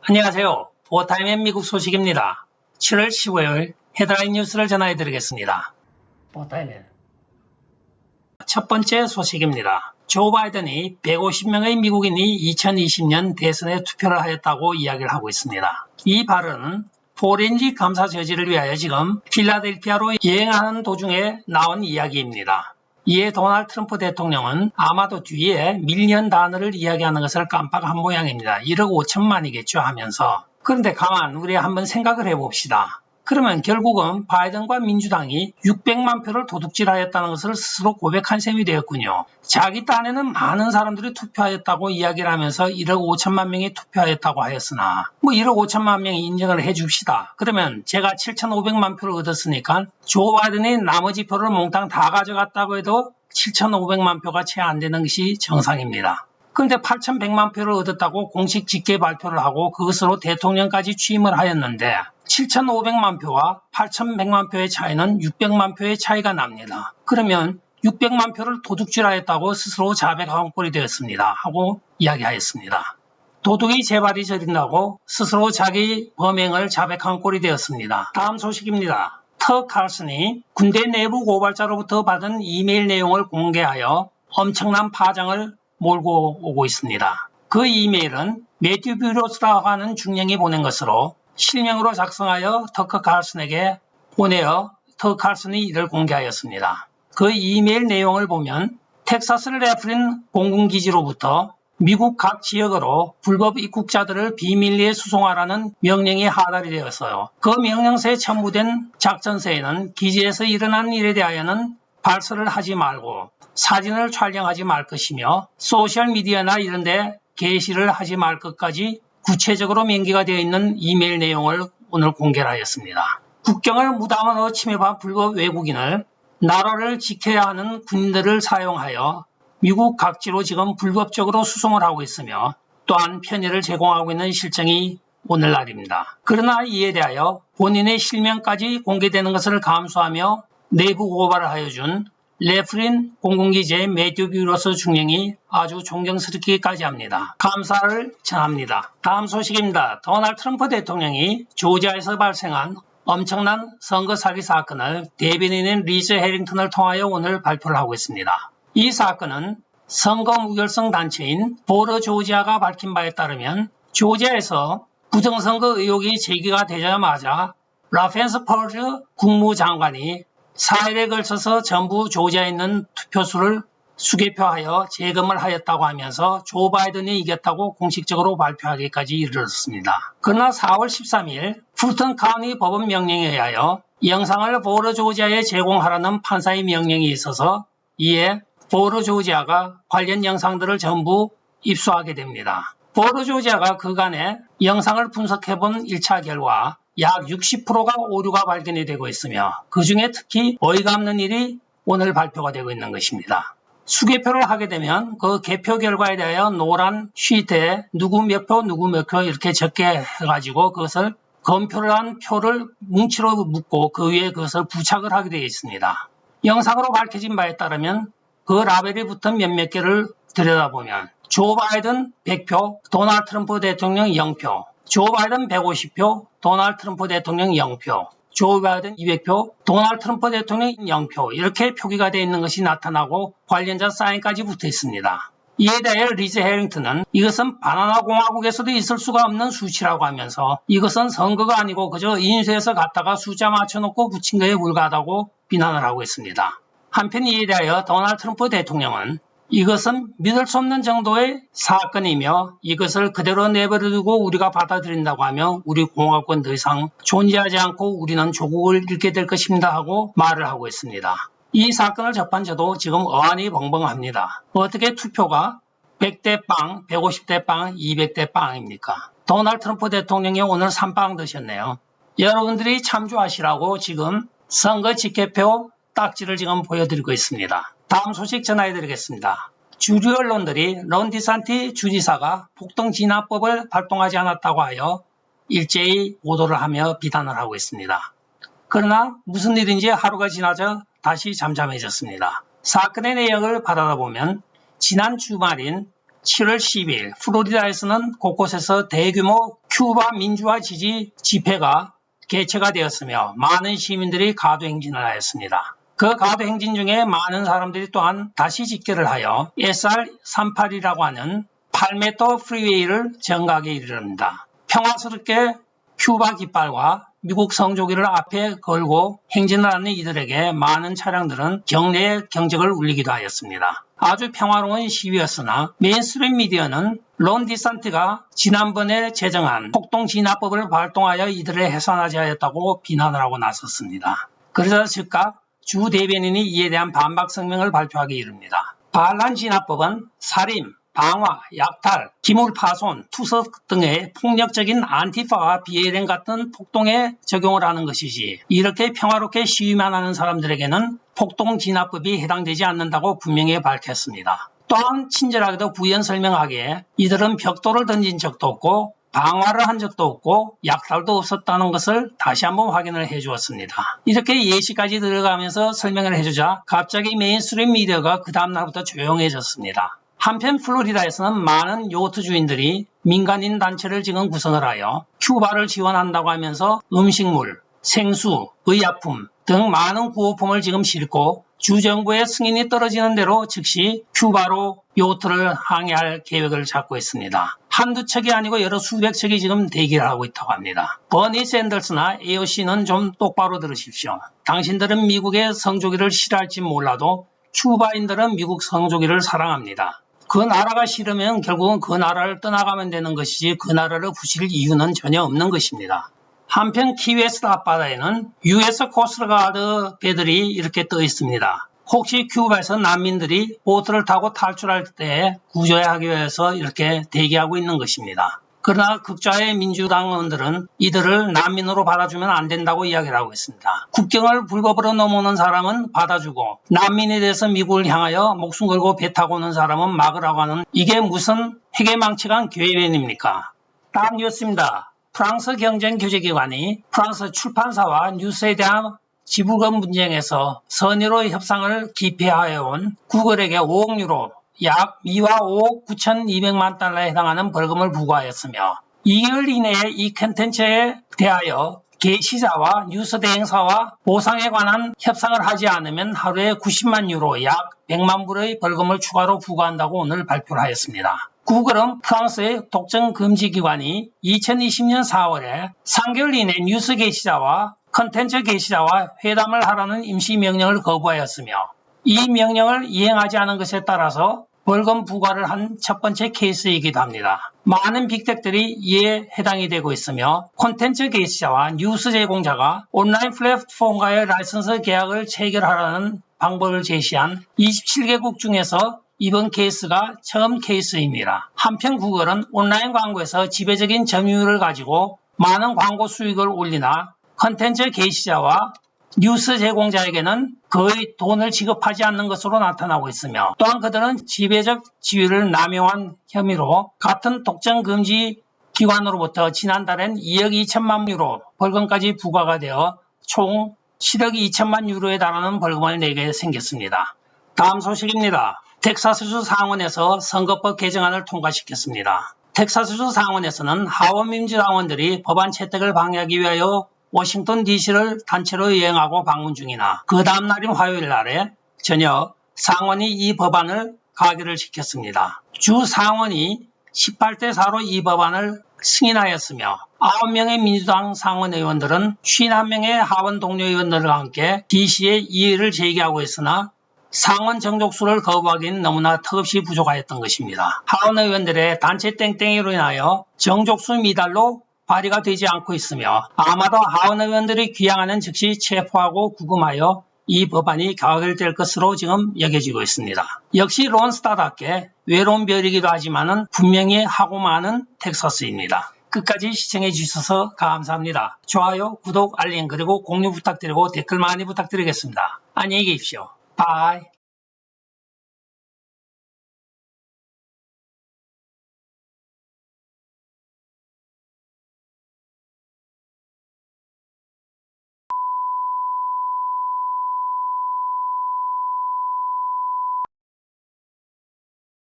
안녕하세요. 포타임의 미국 소식입니다. 7월 15일 헤드라인 뉴스를 전해드리겠습니다. 포타임의 첫 번째 소식입니다. 조 바이든이 150명의 미국인이 2020년 대선에 투표를 하였다고 이야기를 하고 있습니다. 이 발언은 포렌식 감사 저지를 위하여 지금 필라델피아로 여행하는 도중에 나온 이야기입니다. 이에 도널드 트럼프 대통령은 아마도 뒤에 밀리언 단어를 이야기하는 것을 깜빡한 모양입니다. 1억 5천만이겠죠 하면서. 그런데 가만 우리 한번 생각을 해봅시다. 그러면 결국은 바이든과 민주당이 600만 표를 도둑질하였다는 것을 스스로 고백한 셈이 되었군요. 자기 딴에는 많은 사람들이 투표하였다고 이야기를 하면서 1억 5천만 명이 투표하였다고 하였으나 1억 5천만 명이 인정을 해줍시다. 그러면 제가 7,500만 표를 얻었으니까 조 바이든이 나머지 표를 몽땅 다 가져갔다고 해도 7,500만 표가 채 안 되는 것이 정상입니다. 그런데 8,100만 표를 얻었다고 공식 직계 발표를 하고 그것으로 대통령까지 취임을 하였는데 7,500만 표와 8,100만 표의 차이는 600만 표의 차이가 납니다. 그러면 600만 표를 도둑질하였다고 스스로 자백한 꼴이 되었습니다. 하고 이야기하였습니다. 도둑이 재발이 저린다고 스스로 자기 범행을 자백한 꼴이 되었습니다. 다음 소식입니다. 터커 칼슨이 군대 내부 고발자로부터 받은 이메일 내용을 공개하여 엄청난 파장을 몰고 오고 있습니다. 그 이메일은 매튜 뷰로스라고 하는 중령이 보낸 것으로 실명으로 작성하여 터커 칼슨에게 보내어 터커 칼슨이 이를 공개하였습니다. 그 이메일 내용을 보면 텍사스 레프린 공군기지로부터 미국 각 지역으로 불법 입국자들을 비밀리에 수송하라는 명령이 하달이 되었어요. 그 명령서에 첨부된 작전서에는 기지에서 일어난 일에 대하여는 발설을 하지 말고 사진을 촬영하지 말 것이며 소셜미디어나 이런 데 게시를 하지 말 것까지 구체적으로 명기가 되어 있는 이메일 내용을 오늘 공개를 하였습니다. 국경을 무단으로 침입한 불법 외국인을 나라를 지켜야 하는 군인들을 사용하여 미국 각지로 지금 불법적으로 수송을 하고 있으며 또한 편의를 제공하고 있는 실정이 오늘날입니다. 그러나 이에 대하여 본인의 실명까지 공개되는 것을 감수하며 내부 고발을 하여 준 레프린 공군기지의 매튜 뷰로스 중령이 아주 존경스럽기까지 합니다. 감사를 전합니다. 다음 소식입니다. 도널드 트럼프 대통령이 조지아에서 발생한 엄청난 선거 사기 사건을 대변인인 리즈 해링턴을 통하여 오늘 발표를 하고 있습니다. 이 사건은 선거 무결성 단체인 보러 조지아가 밝힌 바에 따르면 조지아에서 부정선거 의혹이 제기가 되자마자 라펜스 펄즈 국무장관이 4일에 걸쳐서 전부 조지아에 있는 투표수를 수개표하여 재검을 하였다고 하면서 조 바이든이 이겼다고 공식적으로 발표하기까지 이르렀습니다. 그러나 4월 13일 풀턴 카운티 법원 명령에 의하여 영상을 보러 조지아에 제공하라는 판사의 명령이 있어서 이에 보러 조지아가 관련 영상들을 전부 입수하게 됩니다. 보러 조지아가 그간의 영상을 분석해본 1차 결과 약 60%가 오류가 발견이 되고 있으며 그 중에 특히 어이가 없는 일이 오늘 발표가 되고 있는 것입니다. 수개표를 하게 되면 그 개표 결과에 대하여 노란 시트에 누구 몇 표 누구 몇 표 이렇게 적게 해가지고 그것을 검표를 한 표를 뭉치로 묶고 그 위에 그것을 부착을 하게 되어 있습니다. 영상으로 밝혀진 바에 따르면 그 라벨이 붙은 몇몇 개를 들여다보면 조 바이든 100표, 도널드 트럼프 대통령 0표, 조 바이든 150표, 도널드 트럼프 대통령 0표, 조 바이든 200표, 도널드 트럼프 대통령 0표 이렇게 표기가 되어 있는 것이 나타나고 관련자 사인까지 붙어 있습니다. 이에 대해 리즈 해링턴은 이것은 바나나 공화국에서도 있을 수가 없는 수치라고 하면서 이것은 선거가 아니고 그저 인쇄해서 갖다가 숫자 맞춰놓고 붙인 것에 불과하다고 비난을 하고 있습니다. 한편 이에 대하여 도널드 트럼프 대통령은 이것은 믿을 수 없는 정도의 사건이며 이것을 그대로 내버려두고 우리가 받아들인다고 하면 우리 공화국은 더 이상 존재하지 않고 우리는 조국을 잃게 될 것입니다 하고 말을 하고 있습니다. 이 사건을 접한 저도 지금 어안이 벙벙합니다. 어떻게 투표가 100대 빵, 150대 빵, 200대 빵입니까? 도널드 트럼프 대통령이 오늘 3빵 드셨네요. 여러분들이 참조하시라고 지금 선거 직계표 딱지를 지금 보여드리고 있습니다. 다음 소식 전해드리겠습니다. 주류 언론들이 론 디산티 주지사가 폭동 진압법을 발동하지 않았다고 하여 일제히 보도를 하며 비난을 하고 있습니다. 그러나 무슨 일인지 하루가 지나자 다시 잠잠해졌습니다. 사건의 내역을 받아보면 지난 주말인 7월 10일 플로리다에서는 곳곳에서 대규모 큐바 민주화 지지 집회가 개최가 되었으며 많은 시민들이 가도행진을 하였습니다. 그 가도행진 중에 많은 사람들이 또한 다시 집결을 하여 SR38이라고 하는 8m 프리웨이를 정각에 이르릅니다. 평화스럽게 큐바 깃발과 미국 성조기를 앞에 걸고 행진을 하는 이들에게 많은 차량들은 경내에 경적을 울리기도 하였습니다. 아주 평화로운 시위였으나 메인스트림 미디어는 론 디산티가 지난번에 제정한 폭동진압법을 발동하여 이들을 해산하지 하였다고 비난을 하고 나섰습니다. 그러자 즉각 주 대변인이 이에 대한 반박 성명을 발표하기 이릅니다. 반란 진압법은 살인, 방화, 약탈, 기물 파손, 투석 등의 폭력적인 안티파와 비엘엔 같은 폭동에 적용을 하는 것이지 이렇게 평화롭게 시위만 하는 사람들에게는 폭동진압법이 해당되지 않는다고 분명히 밝혔습니다. 또한 친절하게도 부연 설명하기에 이들은 벽돌을 던진 적도 없고 방화를 한 적도 없고 약탈도 없었다는 것을 다시 한번 확인을 해주었습니다. 이렇게 예시까지 들어가면서 설명을 해주자 갑자기 메인스트림 미디어가 그 다음날부터 조용해졌습니다. 한편 플로리다에서는 많은 요트 주인들이 민간인 단체를 지금 구성을 하여 큐바를 지원한다고 하면서 음식물, 생수, 의약품 등 많은 구호품을 지금 싣고 주정부의 승인이 떨어지는 대로 즉시 큐바로 요트를 항해할 계획을 잡고 있습니다. 한두 척이 아니고 여러 수백 척이 지금 대기를 하고 있다고 합니다. 버니 샌더스나 AOC는 좀 똑바로 들으십시오. 당신들은 미국의 성조기를 싫어할지 몰라도 큐바인들은 미국 성조기를 사랑합니다. 그 나라가 싫으면 결국은 그 나라를 떠나가면 되는 것이지 그 나라를 부실 이유는 전혀 없는 것입니다. 한편 키웨스트 앞바다에는 US 코스트가드 배들이 이렇게 떠 있습니다. 혹시 큐바에서 난민들이 보트를 타고 탈출할 때 구조하기 위해서 이렇게 대기하고 있는 것입니다. 그러나 극좌의 민주당원들은 이들을 난민으로 받아주면 안 된다고 이야기를 하고 있습니다. 국경을 불법으로 넘어오는 사람은 받아주고 난민에 대해서 미국을 향하여 목숨 걸고 배 타고 오는 사람은 막으라고 하는 이게 무슨 해괴망측한 계획입니까? 다음 뉴스입니다. 프랑스 경쟁규제기관이 프랑스 출판사와 뉴스에 대한 지불금 분쟁에서 선의로 협상을 기피하여 온 구글에게 5억 유로 약 미화 5억 9,200만 달러에 해당하는 벌금을 부과하였으며 2개월 이내에 이 콘텐츠에 대하여 게시자와 뉴스 대행사와 보상에 관한 협상을 하지 않으면 하루에 90만 유로 약 100만 불의 벌금을 추가로 부과한다고 오늘 발표를 하였습니다. 구글은 프랑스의 독점 금지 기관이 2020년 4월에 3개월 이내 뉴스 게시자와 콘텐츠 게시자와 회담을 하라는 임시 명령을 거부하였으며 이 명령을 이행하지 않은 것에 따라서 벌금 부과를 한 첫 번째 케이스이기도 합니다. 많은 빅텍들이 이에 해당이 되고 있으며 콘텐츠 게시자와 뉴스 제공자가 온라인 플랫폼과의 라이선스 계약을 체결하라는 방법을 제시한 27개국 중에서 이번 케이스가 처음 케이스입니다. 한편 구글은 온라인 광고에서 지배적인 점유율을 가지고 많은 광고 수익을 올리나 콘텐츠 게시자와 뉴스 제공자에게는 거의 돈을 지급하지 않는 것으로 나타나고 있으며 또한 그들은 지배적 지위를 남용한 혐의로 같은 독점 금지 기관으로부터 지난달엔 2억 2천만 유로 벌금까지 부과가 되어 총 7억 2천만 유로에 달하는 벌금을 내게 생겼습니다. 다음 소식입니다. 텍사스주 상원에서 선거법 개정안을 통과시켰습니다. 텍사스주 상원에서는 하원 민주당원들이 법안 채택을 방해하기 위하여 워싱턴 DC를 단체로 여행하고 방문 중이나 그 다음 날인 화요일 날에 저녁 상원이 이 법안을 가결을 시켰습니다. 주 상원이 18대 4로 이 법안을 승인하였으며 9명의 민주당 상원 의원들은 51명의 하원 동료 의원들과 함께 DC에 이의를 제기하고 있으나 상원 정족수를 거부하기는 너무나 턱없이 부족하였던 것입니다. 하원 의원들의 단체 땡땡이로 인하여 정족수 미달로 발의가 되지 않고 있으며 아마도 하원 의원들이 귀향하는 즉시 체포하고 구금하여 이 법안이 가결될 것으로 지금 여겨지고 있습니다. 역시 론스타답게 외로운 별이기도 하지만 분명히 하고 많은 텍사스입니다. 끝까지 시청해 주셔서 감사합니다. 좋아요, 구독, 알림 그리고 공유 부탁드리고 댓글 많이 부탁드리겠습니다. 안녕히 계십시오. 바이.